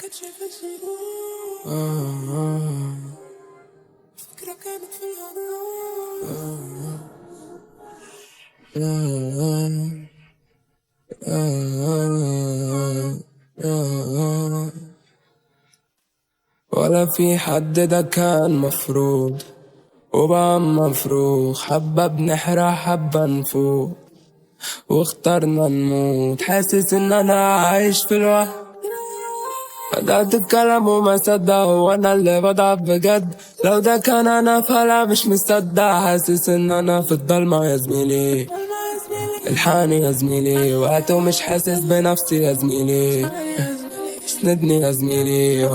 كانت شايفة زيرو. فكرة كانت في الهواء. ولا في حد ده كان مفروض وبقى مفروخ، حبة بنحرق حبة نفوق واخترنا نموت. حاسس ان انا عايش في الوهم، بدأت اتكلم وما صدق هو انا اللي بضعف بجد. لو ده كان انا فلا مش مصدق. حاسس ان انا في الضلمة يا زميلي، الحاني يا زميلي، وقت ومش حاسس بنفسي يا زميلي. اسندني يا زميلي.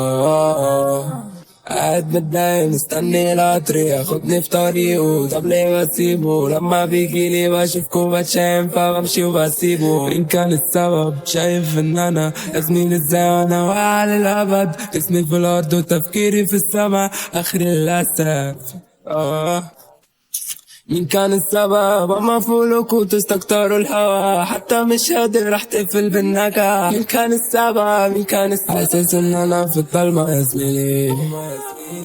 قاعد متضايق مستني القطر ياخدني في طريقه، طب ليه بسيبه؟ لما بيجيلي بشوف كوباية شاي فبمشي وبسيبه. مين كان السبب؟ شايف ان انا يا زميلي ازاي وانا واقع للابد، اسمي في الارض وتفكيري في السما، اخري للاسف. مين كان السبب؟ اما فولكوا تستكتروا الهوا، حتى مش قادر احتفل بالنجاح. مين كان السبب؟ مين كان السبب؟ حاسس ان انا في الظلمة يا زميلي،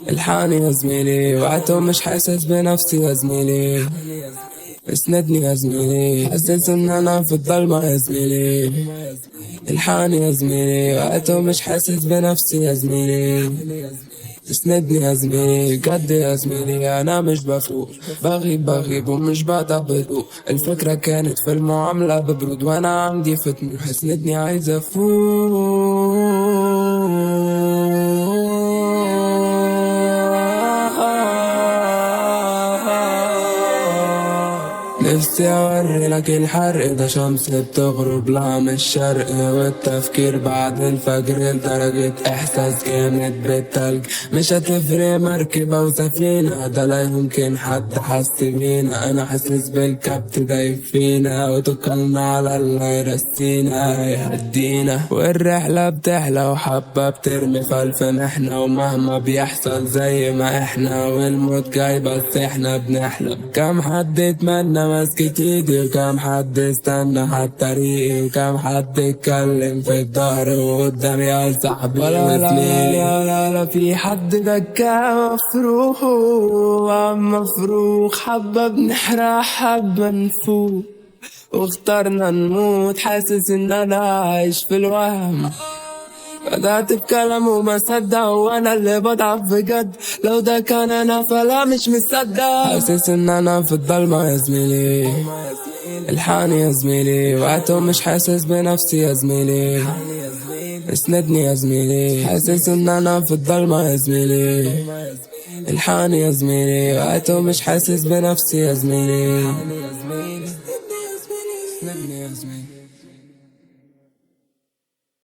الحاني يا زميلي، وقت مش حاسس بنفسي يا زميلي. اسندني يا زميلي. حاسس ان انا في الظلمة يا زميلي، الحاني يا زميلي، وقت مش حاسس بنفسي يا زميلي. اسندني يا زميلي، جد يا زميلي، انا مش بفوق، بغيب ومش بهدوء. الفكرة كانت في المعاملة ببرود وانا عندي فتنة. اسندني عايز افوق. نفسي اوري لك الحرق ده، شمس بتغرب لها من الشرق، والتفكير بعد الفجر لدرجة احساس جامد بالتلج. مش هتفرق مركبة وسفينة، ده لا يمكن حد حس بينا. انا حاسس بالكبت دايب فينا، وتوكلنا على الله يرسينا يهدينا. والرحلة بتحلى وحبة بترمي خلف محنة، ومهما بيحصل زي ما احنا، والموت جاي بس احنا بنحلم. كم حد اتمنى مسكت ايدي، وكم حد استنى حتى ريقي، وكم حد اتكلم في الظهر وقدامي قال صاحبي وزميلي. ولا في حد دكا مفروخ مفروخ، حبة بنحرق حبة نفوق واخترنا نموت. حاسس ان انا عايش في الوهم، بدأت بكلام وما صدق وانا اللي بضعف بجد. لو ده كان انا فلا مش مصدق. حاسس ان انا في الضلمة يا زميلي، الحاني يا زميلي، وقت مش حاسس بنفسي يا زميلي. اسندني يا زميلي. حاسس ان انا في الضلمة يا زميلي، الحاني يا زميلي، وقت مش حاسس بنفسي يا زميلي. اسندني يا زميلي.